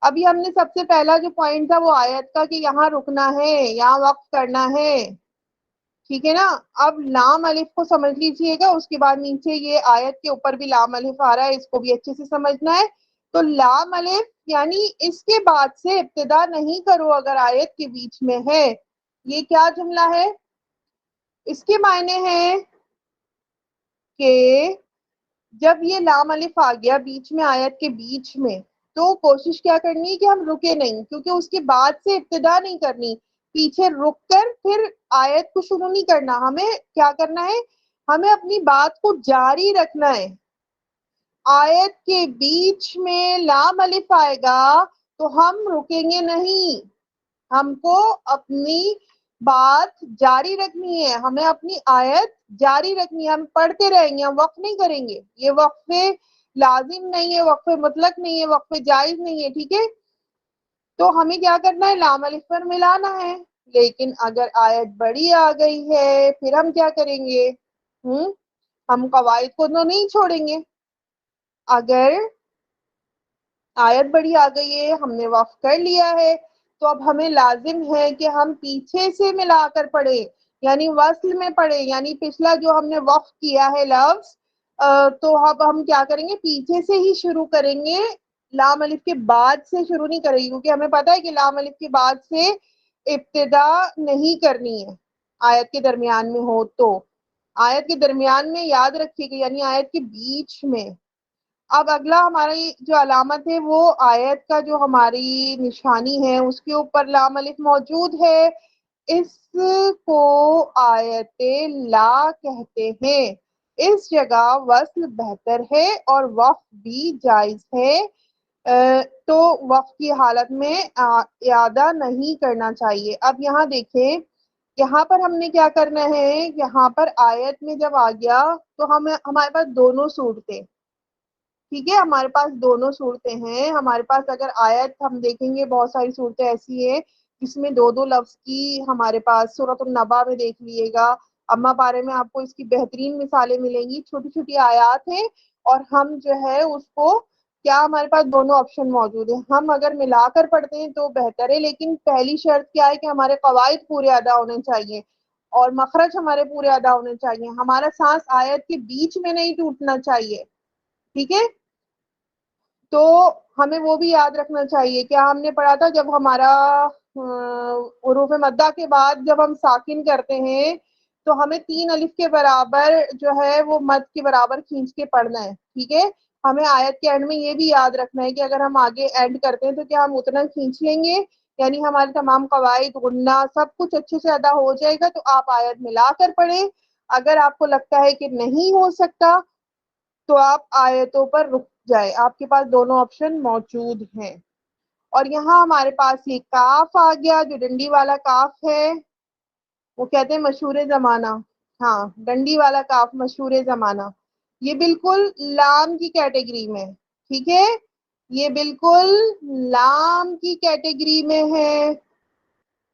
ابھی ہم نے سب سے پہلا جو پوائنٹ تھا وہ آیت کا کہ یہاں رکنا ہے، یہاں وقف کرنا ہے. ٹھیک ہے نا. اب لام الف کو سمجھ لیجیے گا، اس کے بعد نیچے یہ آیت کے اوپر بھی لام الف آ رہا ہے، اس کو بھی اچھے سے سمجھنا ہے. تو لام الف یعنی اس کے بعد سے ابتدا نہیں کرو اگر آیت کے بیچ میں ہے. یہ کیا جملہ ہے، اس کے معنی ہیں کہ جب یہ لام الف آ گیا بیچ میں، آیت کے بیچ میں، تو کوشش کیا کرنی ہے کہ ہم رکے نہیں، کیونکہ اس کے بعد سے ابتدا نہیں کرنی. پیچھے رک کر پھر آیت کو شروع نہیں کرنا. ہمیں کیا کرنا ہے، ہمیں اپنی بات کو جاری رکھنا ہے. آیت کے بیچ میں لام الف آئے گا تو ہم رکیں گے نہیں، ہم کو اپنی بات جاری رکھنی ہے، ہمیں اپنی آیت جاری رکھنی ہے. ہم پڑھتے رہیں گے، ہم وقف نہیں کریں گے. یہ وقفے لازم نہیں ہے، وقفے مطلق نہیں ہے، وقفے جائز نہیں ہے. ٹھیک ہے، تو ہمیں کیا کرنا ہے، لام الف پر ملانا ہے. لیکن اگر آیت بڑی آ گئی ہے پھر ہم کیا کریں گے، ہم قواعد کو تو نہیں چھوڑیں گے. اگر آیت بڑی آ گئی ہے، ہم نے وقف کر لیا ہے، تو اب ہمیں لازم ہے کہ ہم پیچھے سے ملا کر پڑھیں، یعنی وصل میں پڑھیں. یعنی پچھلا جو ہم نے وقف کیا ہے لفظ، تو اب ہم کیا کریں گے، پیچھے سے ہی شروع کریں گے، لام الف کے بعد سے شروع نہیں کریں گے. کیونکہ ہمیں پتا ہے کہ لام الف کے بعد سے ابتدا نہیں کرنی ہے آیت کے درمیان میں ہو تو. آیت کے درمیان میں یاد رکھیے گا، یعنی آیت کے بیچ میں. اب اگلا ہماری جو علامت ہے وہ آیت کا جو ہماری نشانی ہے اس کے اوپر لام الف موجود ہے. اس کو آیت لا کہتے ہیں. اس جگہ وصل بہتر ہے اور وقف بھی جائز ہے. تو وقف کی حالت میں اعادہ نہیں کرنا چاہیے. اب یہاں دیکھیں، یہاں پر ہم نے کیا کرنا ہے، یہاں پر آیت میں جب آ گیا تو ہمارے پاس دونوں صورتیں. ٹھیک ہے، ہمارے پاس دونوں صورتیں ہیں. ہمارے پاس اگر آیت ہم دیکھیں گے بہت ساری صورتیں ایسی ہیں جس میں دو دو لفظ کی ہمارے پاس. سورۃ النبا میں دیکھ لیے گا، اما پارے میں آپ کو اس کی بہترین مثالیں ملیں گی. چھوٹی چھوٹی آیات ہیں اور ہم جو ہے اس کو کیا، ہمارے پاس دونوں آپشن موجود ہیں. ہم اگر ملا کر پڑھتے ہیں تو بہتر ہے، لیکن پہلی شرط کیا ہے کہ ہمارے قواعد پورے ادا ہونے چاہیے اور مخرج ہمارے پورے ادا ہونے چاہیے. ہمارا سانس آیت کے بیچ میں نہیں ٹوٹنا چاہیے. ٹھیک ہے، تو ہمیں وہ بھی یاد رکھنا چاہیے. کیا ہم نے پڑھا تھا، جب ہمارا حروف مدہ کے بعد جب ہم ساکن کرتے ہیں تو ہمیں 3 الف کے برابر جو ہے وہ مد کے برابر کھینچ کے پڑھنا ہے. ٹھیک ہے، ہمیں آیت کے اینڈ میں یہ بھی یاد رکھنا ہے کہ اگر ہم آگے اینڈ کرتے ہیں تو کیا ہم اتنا کھینچ لیں گے، یعنی ہمارے تمام قواعد غنہ سب کچھ اچھے سے ادا ہو جائے گا. تو آپ آیت ملا کر پڑھیں. اگر آپ کو لگتا ہے کہ نہیں ہو سکتا تو آپ آیتوں پر رک جائے. آپ کے پاس دونوں آپشن موجود ہیں. اور یہاں ہمارے پاس یہ کاف آ گیا جو ڈنڈی والا کاف ہے. وہ کہتے ہیں مشہور زمانہ. ہاں ڈنڈی والا کاف مشہور زمانہ. یہ بالکل لام کی کیٹیگری میں. ٹھیک ہے یہ بالکل لام کی کیٹیگری میں ہے.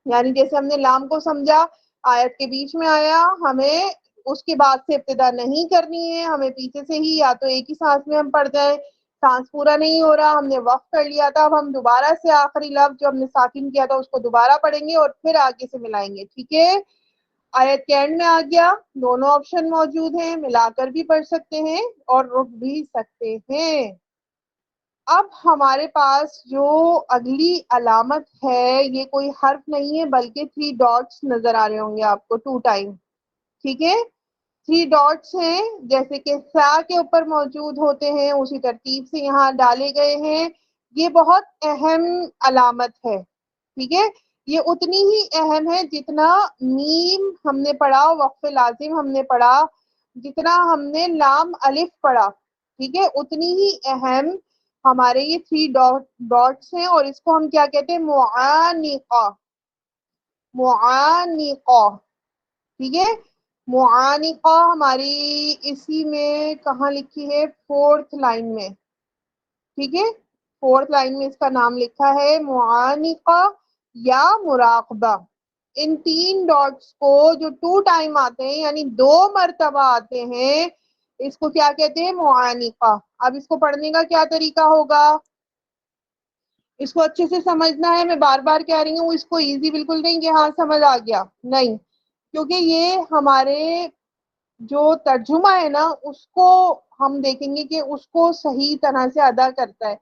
یعنی جیسے ہم نے لام کو سمجھا آیت کے بیچ میں آیا ہمیں اس کے بعد سے ابتدا نہیں کرنی ہے, ہمیں پیچھے سے ہی یا تو ایک ہی سانس میں ہم پڑھ جائیں, سانس پورا نہیں ہو رہا ہم نے وقف کر لیا تھا, اب ہم دوبارہ سے آخری لفظ جو ہم نے ساکن کیا تھا اس کو دوبارہ پڑھیں گے اور پھر آگے سے ملائیں گے. ٹھیک ہے آیت کے اینڈ میں آ گیا, دونوں آپشن موجود ہیں, ملا کر بھی پڑھ سکتے ہیں اور رک بھی سکتے ہیں. اب ہمارے پاس جو اگلی علامت ہے یہ کوئی حرف نہیں ہے بلکہ 3 ڈاٹس نظر آ رہے ہوں گے آپ کو 2 ٹائم. ٹھیک ہے 3 ڈاٹس ہیں جیسے کہ سا کے اوپر موجود ہوتے ہیں اسی ترتیب سے یہاں ڈالے گئے ہیں. یہ بہت اہم علامت ہے. ٹھیک ہے یہ اتنی ہی اہم ہے جتنا میم ہم نے پڑھا, وقف لازم ہم نے پڑھا, جتنا ہم نے لام الف پڑھا. ٹھیک ہے اتنی ہی اہم ہمارے یہ 3 ڈاٹس ہیں اور اس کو ہم کیا کہتے ہیں معانقہ. معانقہ. ٹھیک ہے معانقہ ہماری اسی میں کہاں لکھی ہے 4th لائن میں. ٹھیک ہے 4th لائن میں اس کا نام لکھا ہے معانقہ یا مراقبہ. ان 3 ڈاٹس کو جو 2 ٹائم آتے ہیں یعنی 2 مرتبہ آتے ہیں اس کو کیا کہتے ہیں معانقہ. اب اس کو پڑھنے کا کیا طریقہ ہوگا, اس کو اچھے سے سمجھنا ہے. میں بار بار کہہ رہی ہوں اس کو ایزی بالکل نہیں کہ ہاں سمجھ آ گیا, نہیں, کیونکہ یہ ہمارے جو ترجمہ ہے نا اس کو ہم دیکھیں گے کہ اس کو صحیح طرح سے ادا کرتا ہے.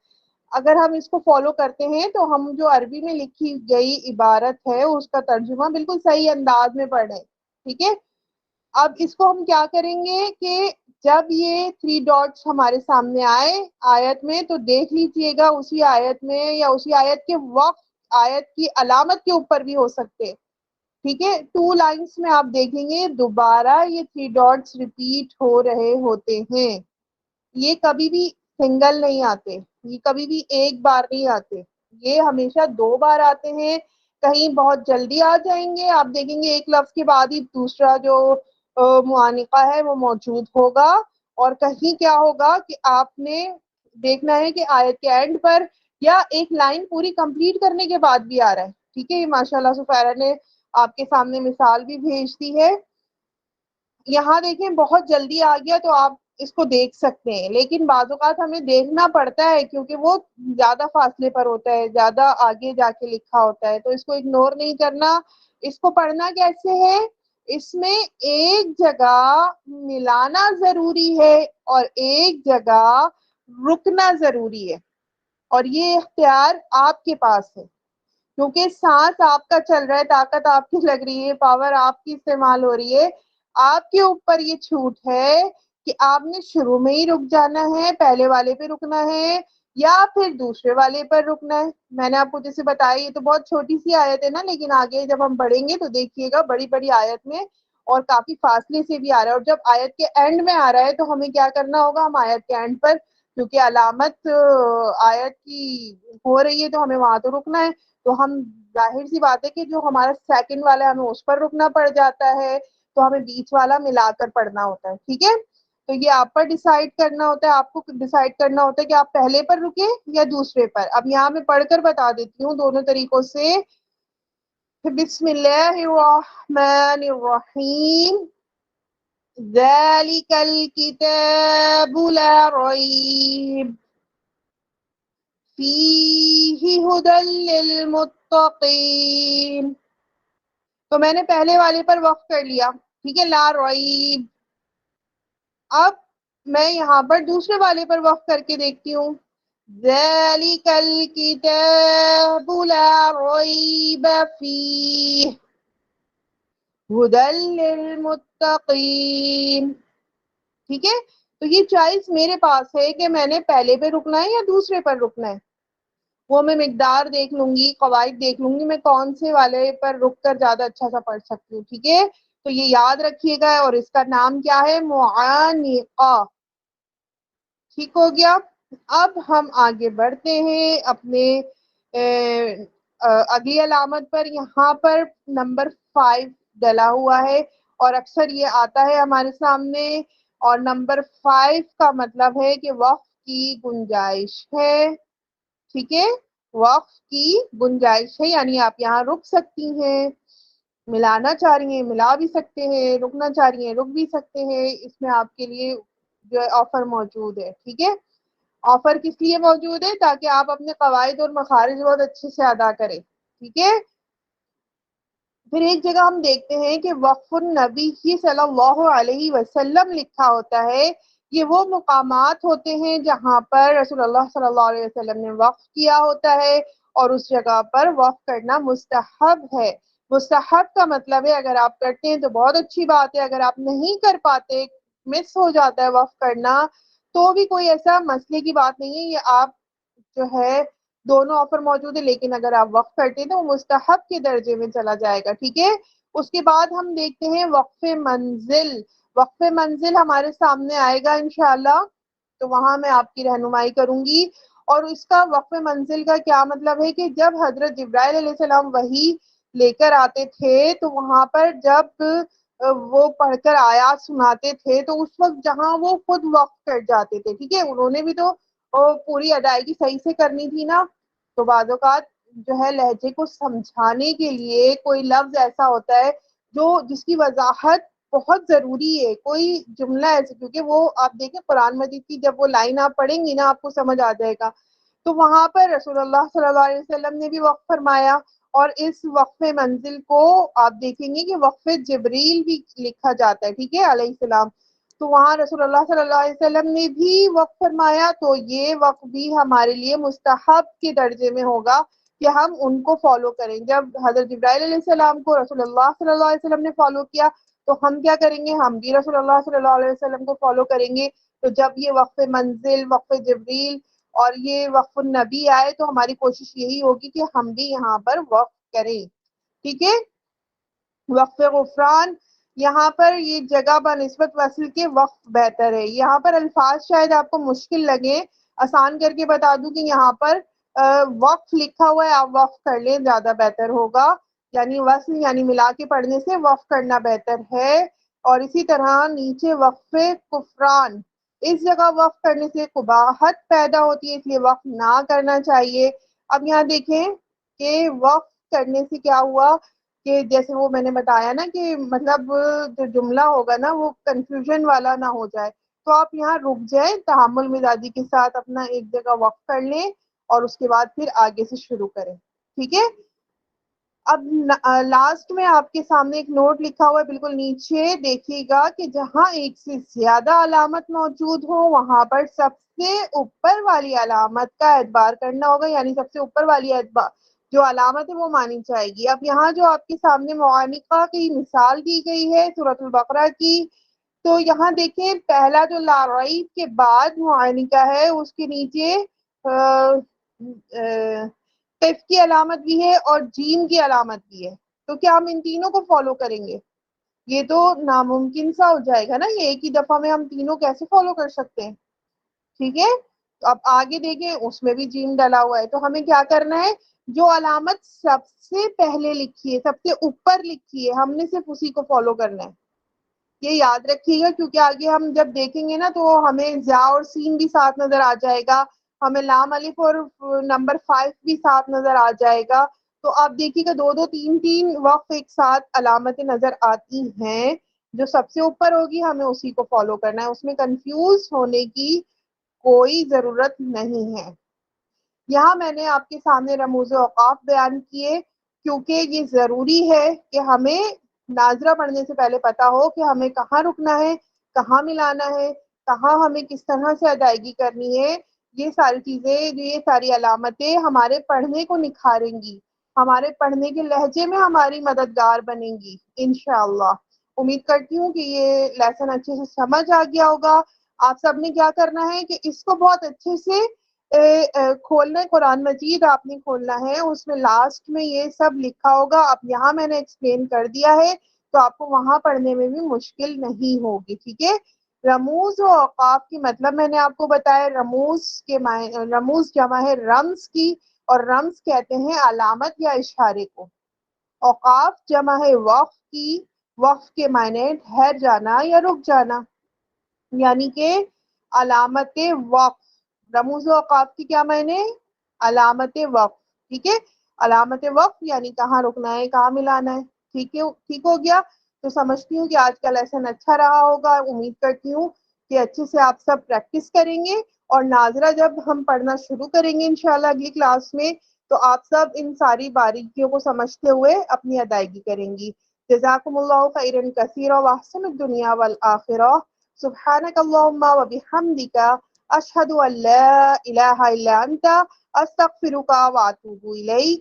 اگر ہم اس کو فالو کرتے ہیں تو ہم جو عربی میں لکھی گئی عبارت ہے اس کا ترجمہ بالکل صحیح انداز میں پڑھ رہے ہیں. ٹھیک ہے اب اس کو ہم کیا کریں گے کہ جب یہ 3 ڈاٹس ہمارے سامنے آئے آیت میں تو دیکھ لیجئے گا اسی آیت میں یا اسی آیت کے وقت آیت کی علامت کے اوپر بھی ہو سکتے. ٹھیک ہے 2 لائنس میں آپ دیکھیں گے دوبارہ یہ 3 ڈاٹس ریپیٹ ہو رہے ہوتے ہیں. یہ کبھی بھی سنگل نہیں آتے, یہ کبھی بھی ایک بار نہیں آتے, یہ ہمیشہ 2 بار آتے ہیں. کہیں بہت جلدی آ جائیں گے, آپ دیکھیں گے ایک لفظ کے بعد ہی دوسرا جو معانقہ ہے وہ موجود ہوگا, اور کہیں کیا ہوگا کہ آپ نے دیکھنا ہے کہ آیت کے اینڈ پر یا ایک لائن پوری کمپلیٹ کرنے کے بعد بھی آ رہا ہے. ٹھیک ہے یہ ماشاء اللہ سفیرہ نے آپ کے سامنے مثال بھی بھیج دی ہے. یہاں دیکھیں بہت جلدی آ گیا تو آپ اس کو دیکھ سکتے ہیں, لیکن بعض اوقات ہمیں دیکھنا پڑتا ہے کیونکہ وہ زیادہ فاصلے پر ہوتا ہے, زیادہ آگے جا کے لکھا ہوتا ہے, تو اس کو اگنور نہیں کرنا. اس کو پڑھنا کیسے ہے, اس میں ایک جگہ ملانا ضروری ہے اور ایک جگہ رکنا ضروری ہے, اور یہ اختیار آپ کے پاس ہے کیونکہ سانس آپ کا چل رہا ہے, طاقت آپ کی لگ رہی ہے, پاور آپ کی استعمال ہو رہی ہے. آپ کے اوپر یہ چھوٹ ہے کہ آپ نے شروع میں ہی رک جانا ہے, پہلے والے پہ رکنا ہے یا پھر دوسرے والے پر رکنا ہے. میں نے آپ کو جیسے بتایا یہ تو بہت چھوٹی سی آیت ہے نا, لیکن آگے جب ہم پڑھیں گے تو دیکھیے گا بڑی بڑی آیت میں اور کافی فاصلے سے بھی آ رہا ہے, اور جب آیت کے اینڈ میں آ رہا ہے تو ہمیں کیا کرنا ہوگا, ہم آیت کے اینڈ پر کیونکہ علامت آیت کی ہو رہی ہے تو ہمیں وہاں تو رکنا ہے, تو ہم ظاہر سی بات ہے کہ جو ہمارا سیکنڈ والا ہے ہمیں اس پر رکنا پڑ جاتا ہے, تو ہمیں بیچ والا ملا کر پڑھنا ہوتا ہے. ٹھیک ہے تو یہ آپ پر ڈیسائیڈ کرنا ہوتا ہے, آپ کو ڈیسائیڈ کرنا ہوتا ہے کہ آپ پہلے پر رکے یا دوسرے پر. اب یہاں میں پڑھ کر بتا دیتی ہوں دونوں طریقوں سے. بسم اللہ الرحمن الرحیم ذالک الکتاب لا ریب فیہ ھدی للمتقین. تو میں نے پہلے والے پر وقف کر لیا, ٹھیک ہے لا ریب. اب میں یہاں پر دوسرے والے پر وقف کر کے دیکھتی ہوں ذالک الکتاب لا ریب فیہ ھدی للمتقین. ٹھیک ہے تو یہ چوائس میرے پاس ہے کہ میں نے پہلے پہ رکنا ہے یا دوسرے پر رکنا ہے. وہ میں مقدار دیکھ لوں گی, قواعد دیکھ لوں گی, میں کون سے والے پر رک کر زیادہ اچھا سا پڑھ سکتی ہوں. ٹھیک ہے تو یہ یاد رکھیے گا, اور اس کا نام کیا ہے معانقہ. ٹھیک ہو گیا. اب ہم آگے بڑھتے ہیں اپنے اگلی علامت پر. یہاں پر نمبر 5 ڈلا ہوا ہے اور اکثر یہ آتا ہے ہمارے سامنے. اور نمبر 5 کا مطلب ہے کہ وقف کی گنجائش ہے. ٹھیک ہے، وقف کی گنجائش ہے، یعنی آپ یہاں رک سکتی ہیں، ملانا چاہ رہی ہیں ملا بھی سکتے ہیں، رکنا چاہ رہی ہیں رک بھی سکتے ہیں. اس میں آپ کے لیے جو ہے آفر موجود ہے. ٹھیک ہے، آفر کس لیے موجود ہے؟ تاکہ آپ اپنے قواعد اور مخارج بہت اچھے سے ادا کریں. ٹھیک ہے، پھر ایک جگہ ہم دیکھتے ہیں کہ وقف النبی صلی اللہ علیہ وسلم لکھا ہوتا ہے. یہ وہ مقامات ہوتے ہیں جہاں پر رسول اللہ صلی اللہ علیہ وسلم نے وقف کیا ہوتا ہے اور اس جگہ پر وقف کرنا مستحب ہے. مستحب کا مطلب ہے اگر آپ کرتے ہیں تو بہت اچھی بات ہے، اگر آپ نہیں کر پاتے، مس ہو جاتا ہے وقف کرنا، تو بھی کوئی ایسا مسئلے کی بات نہیں ہے. یہ آپ جو ہے دونوں آفر موجود ہے، لیکن اگر آپ وقف کرتے ہیں تو وہ مستحب کے درجے میں چلا جائے گا. ٹھیک ہے، اس کے بعد ہم دیکھتے ہیں وقف منزل. وقف منزل ہمارے سامنے آئے گا انشاءاللہ، تو وہاں میں آپ کی رہنمائی کروں گی. اور اس کا وقف منزل کا کیا مطلب ہے کہ جب حضرت جبرائیل علیہ السلام وحی لے کر آتے تھے تو وہاں پر جب وہ پڑھ کر آیات سناتے تھے تو اس وقت جہاں وہ خود وقف کر جاتے تھے. ٹھیک ہے، انہوں نے بھی تو پوری ادائیگی صحیح سے کرنی تھی نا. تو بعض اوقات جو ہے لہجے کو سمجھانے کے لیے کوئی لفظ ایسا ہوتا ہے جس کی وضاحت بہت ضروری ہے. کوئی جملہ ایسے، کیونکہ وہ آپ دیکھیں قرآن مجید کی جب وہ لائن آپ پڑھیں گی نا آپ کو سمجھ آ جائے گا. تو وہاں پر رسول اللہ صلی اللہ علیہ وسلم نے بھی وقف فرمایا. اور اس وقف منزل کو آپ دیکھیں گے کہ وقف جبریل بھی لکھا جاتا ہے. ٹھیک ہے، علیہ السلام. تو وہاں رسول اللہ صلی اللہ علیہ وسلم نے بھی وقف فرمایا، تو یہ وقف بھی ہمارے لیے مستحب کے درجے میں ہوگا کہ ہم ان کو فالو کریں. جب حضرت جبرائیل علیہ السلام کو رسول اللہ صلی اللہ علیہ وسلم نے فالو کیا تو ہم کیا کریں گے؟ ہم بھی رسول اللہ صلی اللہ علیہ وسلم کو فالو کریں گے. تو جب یہ وقف منزل، وقف جبریل اور یہ وقف النبی آئے تو ہماری کوشش یہی ہوگی کہ ہم بھی یہاں پر وقف کریں. ٹھیک ہے، وقف غفران، یہاں پر یہ جگہ بنسبت وصل کے وقف بہتر ہے. یہاں پر الفاظ شاید آپ کو مشکل لگے، آسان کر کے بتا دوں کہ یہاں پر وقف لکھا ہوا ہے، آپ وقف کر لیں زیادہ بہتر ہوگا. یعنی وصل یعنی ملا کے پڑھنے سے وقف کرنا بہتر ہے. اور اسی طرح نیچے وقف کفران، اس جگہ وقف کرنے سے قباحت پیدا ہوتی ہے، اس لیے وقف نہ کرنا چاہیے. اب یہاں دیکھیں کہ وقف کرنے سے کیا ہوا کہ جیسے وہ میں نے بتایا نا کہ مطلب جو جملہ ہوگا نا وہ کنفیوژن والا نہ ہو جائے. تو آپ یہاں رک جائیں، تحمل مزاجی کے ساتھ اپنا ایک جگہ وقف کر لیں اور اس کے بعد پھر آگے سے شروع کریں. ٹھیک ہے، اب لاسٹ میں آپ کے سامنے ایک نوٹ لکھا ہوا ہے بالکل نیچے، دیکھیے گا کہ جہاں ایک سے زیادہ علامت موجود ہو وہاں پر سب سے اوپر والی علامت کا اعتبار کرنا ہوگا. یعنی سب سے اوپر والی جو علامت ہے وہ مانی جائے گی. اب یہاں جو آپ کے سامنے معانقہ کی مثال دی گئی ہے سورۃ البقرہ کی، تو یہاں دیکھیں پہلا جو لا ریب کے بعد معانقہ ہے اس کے نیچے قف کی علامت بھی ہے اور جیم کی علامت بھی ہے. تو کیا ہم ان تینوں کو فالو کریں گے؟ یہ تو ناممکن سا ہو جائے گا نا، یہ ایک ہی دفعہ میں ہم تینوں کیسے فالو کر سکتے ہیں؟ ٹھیک ہے، تو اب آگے دیکھیں اس میں بھی جیم ڈلا ہوا ہے. تو ہمیں کیا کرنا ہے؟ جو علامت سب سے پہلے لکھی ہے، سب سے اوپر لکھی ہے، ہم نے صرف اسی کو فالو کرنا ہے. یہ یاد رکھیے گا کیونکہ آگے ہم جب دیکھیں گے نا تو ہمیں زا اور سین بھی ساتھ نظر آ جائے گا، ہمیں لام الف اور نمبر 5 بھی ساتھ نظر آ جائے گا. تو آپ دیکھیے گا 2 3 وقف ایک ساتھ علامتیں نظر آتی ہیں. جو سب سے اوپر ہوگی ہمیں اسی کو فالو کرنا ہے، اس میں کنفیوز ہونے کی کوئی ضرورت نہیں ہے. یہاں میں نے آپ کے سامنے رموز اوقاف بیان کیے کیونکہ یہ ضروری ہے کہ ہمیں ناظرہ پڑھنے سے پہلے پتا ہو کہ ہمیں کہاں رکنا ہے، کہاں ملانا ہے، کہاں ہمیں کس طرح سے ادائیگی کرنی ہے. یہ ساری چیزیں، یہ ساری علامتیں ہمارے پڑھنے کو نکھاریں گی، ہمارے پڑھنے کے لہجے میں ہماری مددگار بنیں گی انشاءاللہ. امید کرتی ہوں کہ یہ لیسن اچھے سے سمجھ آ گیا ہوگا. آپ سب نے کیا کرنا ہے کہ اس کو بہت اچھے سے کھولنا ہے. قرآن مجید آپ نے کھولنا ہے، اس میں لاسٹ میں یہ سب لکھا ہوگا. اب یہاں میں نے ایکسپلین کر دیا ہے تو آپ کو وہاں پڑھنے میں بھی مشکل نہیں ہوگی. ٹھیک ہے، رموز و اوقاف کی مطلب میں نے آپ کو بتایا. رموز جمع ہے رمز کی، اور رمز کہتے ہیں علامت یا اشارے کو. اوقاف جمع ہے وقف کی، وقف کے معنی ٹھہر جانا یا رک جانا، یعنی کہ علامت وقف، رموز اوقاف کی کیا معنی؟ علامت وقف، ٹھیک ہے، علامت وقف یعنی کہاں رکنا ہے کہاں ملانا ہے، ٹھیک ہے، ٹھیک ہو گیا؟ تو سمجھتی ہوں کہ آج کا لیسن اچھا رہا ہوگا، امید کرتی ہوں کہ اچھے سے آپ سب پریکٹس کریں گے، اور ناظرہ جب ہم پڑھنا شروع کریں گے انشاءاللہ اگلی کلاس میں تو آپ سب ان ساری باریکیوں کو سمجھتے ہوئے اپنی ادائیگی کریں گی۔ جزاکم اللہ خیرا کثیرا واحسن الدنیا والآخرہ، سبحانک اللہم وبحمدک، اشہد ان لا الہ الا انت، استغفرک واتوب الیک۔